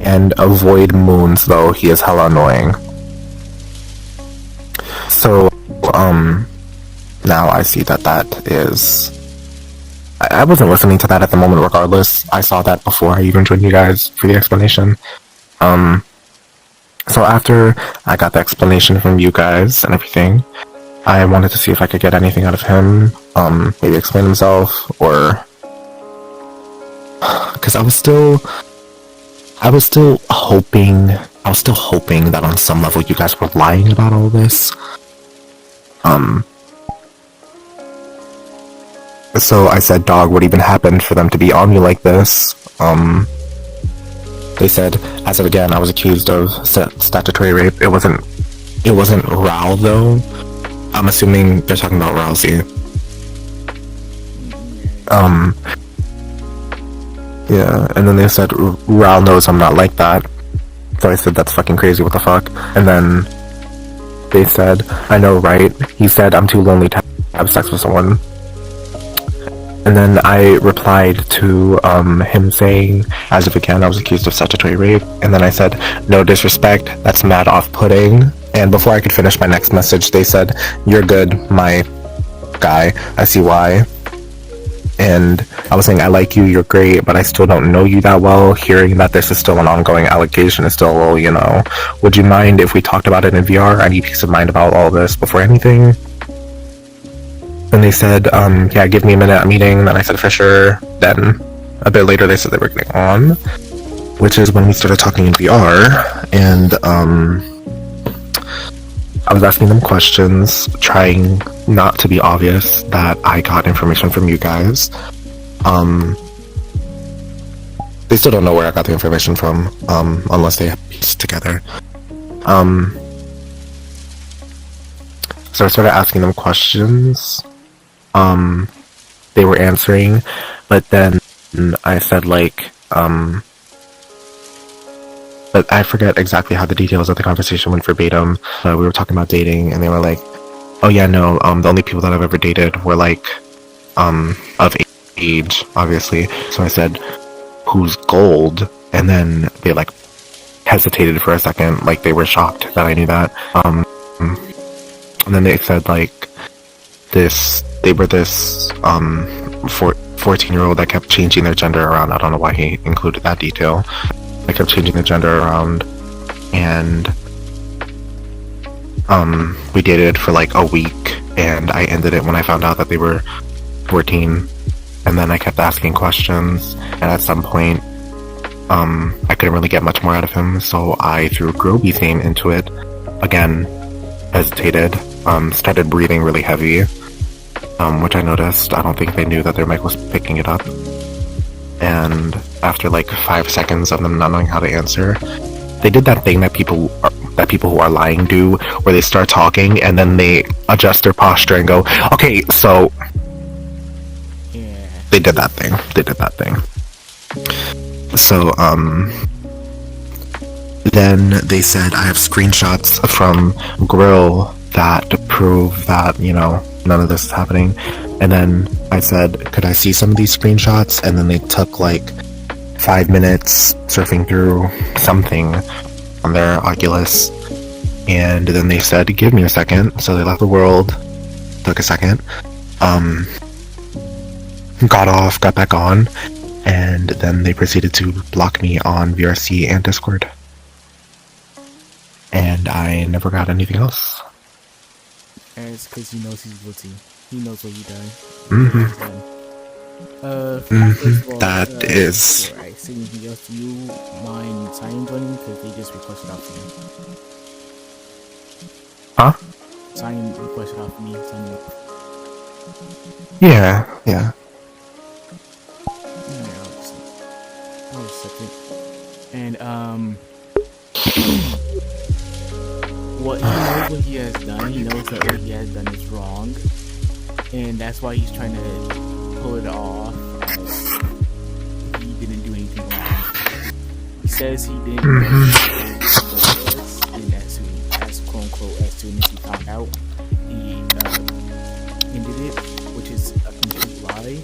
And avoid moons, though. He is hella annoying. So, now I see that is... I wasn't listening to that at the moment regardless. I saw that before I even joined you guys for the explanation. So after I got the explanation from you guys and everything, I wanted to see if I could get anything out of him. Maybe explain himself, or... Because I was still hoping that on some level you guys were lying about all this. So I said, dog, what even happened for them to be on me like this? They said, as of again, I was accused of statutory rape. It wasn't Raul though. I'm assuming they're talking about Rousey. Yeah, and then they said, Raul knows I'm not like that. So I said, that's fucking crazy, what the fuck? And then they said, I know, right? He said, I'm too lonely to have sex with someone. And then I replied to him saying, as of again, I was accused of statutory rape. And then I said, no disrespect, that's mad off-putting. And before I could finish my next message, they said, you're good, my guy, I see why. And I was saying, I like you, you're great, but I still don't know you that well. Hearing that this is still an ongoing allegation is still a little, you know, would you mind if we talked about it in VR? I need peace of mind about all this before anything. And they said, yeah, give me a minute, I'm meeting. And then I said, for sure. Then a bit later, they said they were getting on, which is when we started talking in VR. And I was asking them questions, trying not to be obvious that I got information from you guys. They still don't know where I got the information from, unless they have pieced together. So I started asking them questions. They were answering, but then I said, like, but I forget exactly how the details of the conversation went verbatim. We were talking about dating, and they were like, oh yeah, no, the only people that I've ever dated were, like, of age, obviously. So I said, who's gold? And then they, like, hesitated for a second, like, they were shocked that I knew that. And then they said, like, they were this 14-year-old that kept changing their gender around. I don't know why he included that detail. They kept changing their gender around, and we dated for like a week, and I ended it when I found out that they were 14. And then I kept asking questions, and at some point I couldn't really get much more out of him, so I threw Grobethane into it. Again, hesitated, started breathing really heavy, which I noticed. I don't think they knew that their mic was picking it up. And after like 5 seconds of them not knowing how to answer, they did that thing that people who are lying do, where they start talking and then they adjust their posture and go, okay, so they did that thing. So then they said, I have screenshots from Grill that prove that, you know, none of this is happening. And then I said, could I see some of these screenshots? And then they took like 5 minutes surfing through something on their Oculus. And then they said, give me a second. So they left the world, took a second, got off, got back on, and then they proceeded to block me on VRC and Discord. And I never got anything else. And it's because he knows he's guilty. He knows what he done. That is... Alright, so anything else, do you mind signing joining? Because they just requested out for me. Huh? Sign requested out for me. Yeah. I'll accept it. And, what he knows what he has done. He knows that what he has done is wrong. And that's why he's trying to pull it off. He didn't do anything wrong. He says he didn't do anything, and as quote unquote, as soon as he found out, he ended it, which is a complete lie.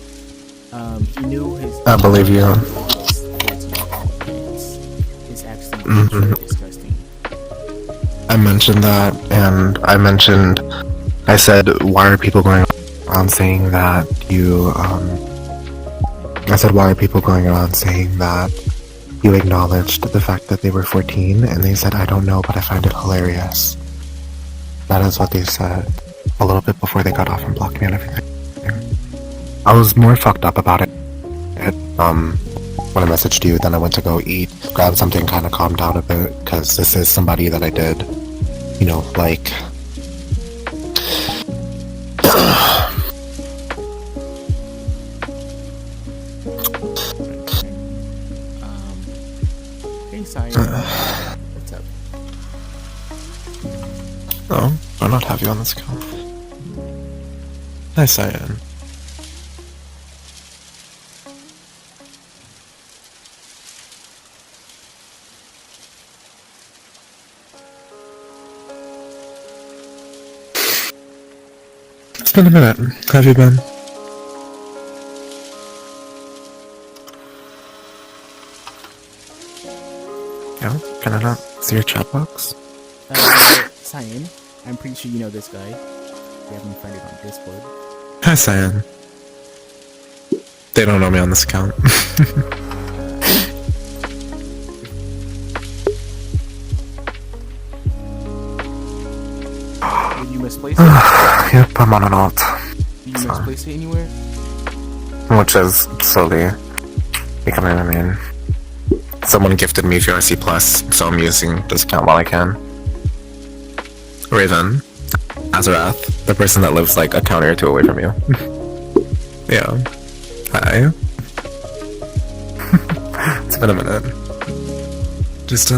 He knew his... I believe you. His It's really disgusting. I mentioned that, and I said, why are people going around saying that I said, why are people going around saying that you acknowledged the fact that they were 14? And they said, I don't know, but I find it hilarious. That is what they said a little bit before they got off and blocked me and everything. I was more fucked up about it. When I messaged you, then I went to go eat, grab something, kind of calm down a bit, because this is somebody that I did, you know, like. Hey, Cyan. What's up? No, I'll not have you on this account. Hi, Cyan. It's been a minute. How have you been? Yeah, can I not see your chat box? Cyan, I'm pretty sure you know this guy. We haven't friended on Discord. Hi, Cyan. They don't know me on this account. Did you misplace it? Yep, I'm on an alt. Did you misplace it anywhere? Which is slowly becoming a main. Someone gifted me VRC Plus, so I'm using this account while I can. Raven. Azarath. The person that lives like a county or two away from you. Yeah. Hi. It's been a minute. Just,